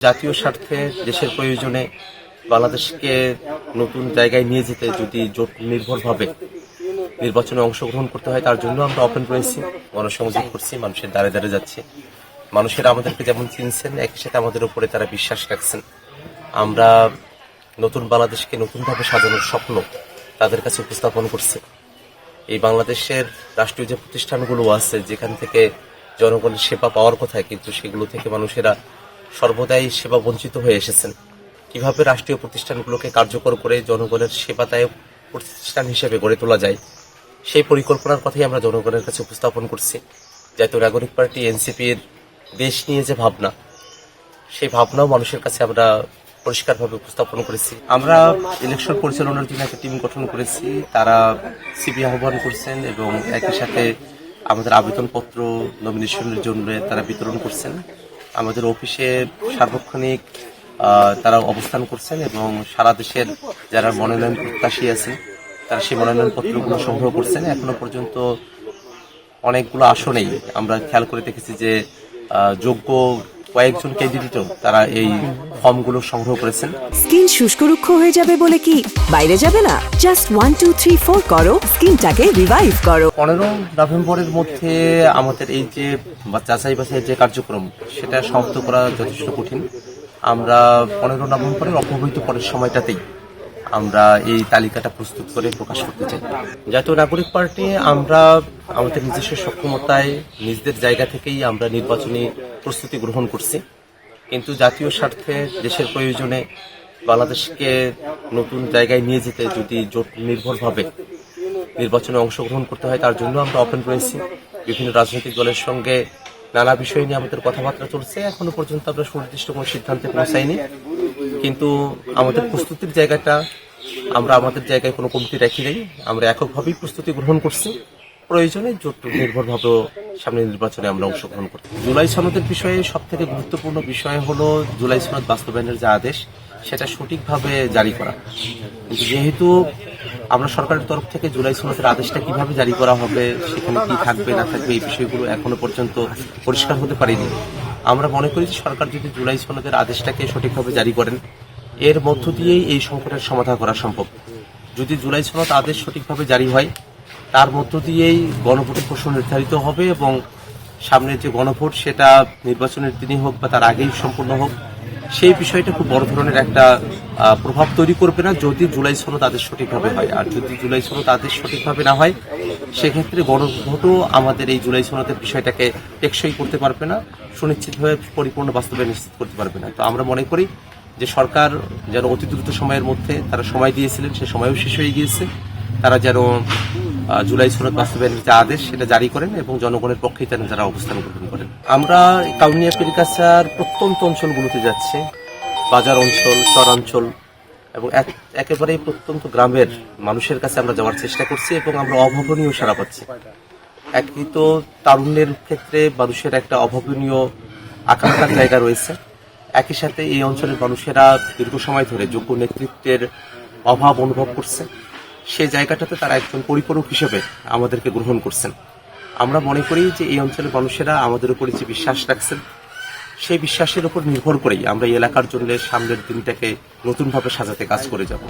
জাতীয় স্বার্থে দেশের প্রয়োজনে বাংলাদেশকে নতুন জায়গায় নিয়ে যেতে যদি জোট নির্ভরভাবে নির্বাচনে অংশগ্রহণ করতে হয়, তার জন্য আমরা ওপেন রয়েছি, গণসংযোগ করছি, মানুষের দ্বারে দ্বারে যাচ্ছি। মানুষেরা আমাদেরকে যেমন চিনছেন, একই সাথে আমাদের উপরে তারা বিশ্বাস রাখছেন। আমরা নতুন বাংলাদেশকে নতুনভাবে সাজানোর স্বপ্ন তাদের কাছে উপস্থাপন করছি। এই বাংলাদেশের রাষ্ট্রীয় যে প্রতিষ্ঠানগুলো আছে, যেখান থেকে জনগণের সেবা পাওয়ার কথা, কিন্তু সেগুলো থেকে মানুষেরা সর্বদাই সেবা বঞ্চিত হয়ে এসেছেন। কিভাবে রাষ্ট্রীয় প্রতিষ্ঠানগুলোকে কার্যকর করে জনগণের সেবাদায়ক প্রতিষ্ঠান হিসেবে গড়ে তোলা যায়, সেই পরিকল্পনার কথাই আমরা জনগণের কাছে উপস্থাপন করছি। জাতীয় নাগরিক পার্টি এনসিপির দেশ নিয়ে যে ভাবনা, সেই ভাবনাও মানুষের কাছে আমরা পরিষ্কারভাবে উপস্থাপন করেছি। আমরা ইলেকশন পরিচালনার জন্য একটা টিম গঠন করেছি, তারা সিবি আহ্বান করছেন এবং একই সাথে আমাদের আবেদনপত্র নমিনেশনের জন্য তারা বিতরণ করছেন। আমাদের অফিসে সার্বক্ষণিক তারা অবস্থান করছেন এবং সারা দেশের যারা মনোনয়ন প্রত্যাশী আছেন তারা সেই মনোনয়ন পত্রগুলো সংগ্রহ করছেন। এখনো পর্যন্ত অনেকগুলো আসনেই আমরা খেয়াল করে দেখেছি যে যোগ্য কয়েকজন ক্যান্ডিডেটও তারা এই ফর্মগুলো সংগ্রহ করেছেন। স্কিন শুষ্ক রুক্ষ হয়ে যাবে বলে কি বাইরে যাবে না? জাস্ট 1 2 3 4 করো, স্কিনটাকে রিভাইভ করো। 15 নভেম্বরের মধ্যে আমাদের এই যে যাচাই বাছাইয়ের যে কার্যক্রম, সেটা সমাপ্ত করা যথেষ্ট কঠিন। আমরা 15 নভেম্বরের অব্যবহিত পরের সময়টাতেই আমরা এই তালিকাটা প্রস্তুত করে প্রকাশ করতে চাই। জাতীয় নাগরিক পার্টি আমরা আমাদের নিজস্ব সক্ষমতায় নিজেদের জায়গা থেকেই আমরা নির্বাচনী প্রস্তুতি গ্রহণ করছি, কিন্তু জাতীয় স্বার্থে দেশের প্রয়োজনে বাংলাদেশকে নতুন জায়গায় নিয়ে যেতে যদি জোট নির্ভরভাবে নির্বাচনে অংশগ্রহণ করতে হয়, তার জন্য আমরা ওপেন রয়েছি। বিভিন্ন রাজনৈতিক দলের সঙ্গে নানা বিষয় নিয়ে আমাদের কথাবার্তা চলছে। এখনো পর্যন্ত আমরা সুনির্দিষ্ট কোনো সিদ্ধান্তে পৌঁছাইনি, কিন্তু আমাদের প্রস্তুতির জায়গাটা আমরা আমাদের জায়গায় কোনো কমতি রাখি নেই। আমরা এককভাবেই প্রস্তুতি গ্রহণ করছি, প্রয়োজনে জোট নির্ভরভাবে সামনে নির্বাচনে আমরা অংশগ্রহণ করছি। জুলাই সনদের বিষয়ে সব থেকে গুরুত্বপূর্ণ বিষয় হলো জুলাই সনদ বাস্তবায়নের যে আদেশ, সেটা সঠিকভাবে জারি করা। কিন্তু যেহেতু আমরা সরকারের তরফ থেকে জুলাই সনদের আদেশটা কিভাবে জারি করা হবে, সেখানে কি থাকবে না থাকবে, এই বিষয়গুলো এখনো পর্যন্ত পরিষ্কার হতে পারেনি। আমরা মনে করি যে সরকার যদি জুলাই সনদের আদেশটাকে সঠিকভাবে জারি করেন, এর মধ্য দিয়েই এই সংকটের সমাধান করা সম্ভব। যদি জুলাই সনদ আদেশ সঠিকভাবে জারি হয়, তার মধ্য দিয়েই গণভোটের প্রশ্ন নির্ধারিত হবে এবং সামনের যে গণভোট, সেটা নির্বাচনের দিনই হোক বা তার আগেই সম্পূর্ণ হোক, সেই বিষয়টা খুব বড় ধরনের একটা প্রভাব তৈরি করবে না যদি জুলাই সনদ আদেশ সঠিকভাবে হয়। আর যদি জুলাই সনদ আদেশ সঠিকভাবে না হয়, সেক্ষেত্রে গণভোটও আমাদের এই জুলাই সনদের বিষয়টাকে টেকসই করতে পারবে না, সুনিশ্চিতভাবে পরিপূর্ণ বাস্তবায়ন নিশ্চিত করতে পারবে না। তো আমরা মনে করি যে সরকার যেন অতি দ্রুত সময়ের মধ্যে তারা সময় দিয়েছিলেন, সে সময়ও শেষ হয়ে গিয়েছে, তারা যেন জুলাই সনদ বাস্তবায়নের যে আদেশ সেটা জারি করেন এবং জনগণের পক্ষেই যারা অবস্থান গ্রহণ করেন। আমরা কাউনিয়া পীরগাছার প্রত্যন্ত অঞ্চলগুলোতে যাচ্ছি, বাজার অঞ্চল, চরাঞ্চল এবং একেবারে প্রত্যন্ত গ্রামের মানুষের কাছে আমরা যাওয়ার চেষ্টা করছি এবং আমরা অভাবনীয় সাড়া পাচ্ছি। একই তো তারুণ্যের ক্ষেত্রে মানুষের একটা অভাবনীয় আকাঙ্ক্ষার জায়গা রয়েছে। একই সাথে এই অঞ্চলের মানুষেরা দীর্ঘ সময় ধরে যোগ্য নেতৃত্বের অভাব অনুভব করছে। সেই জায়গাটাতে তারা একজন পরিপূরক হিসেবে আমাদেরকে গ্রহণ করছেন। আমরা মনে করি যে এই অঞ্চলের মানুষেরা আমাদের উপরে যে বিশ্বাস রাখছেন, সেই বিশ্বাসের উপর নির্ভর করেই আমরা এই এলাকার জন্য সামনের দিনটাকে নতুনভাবে সাজাতে কাজ করে যাব।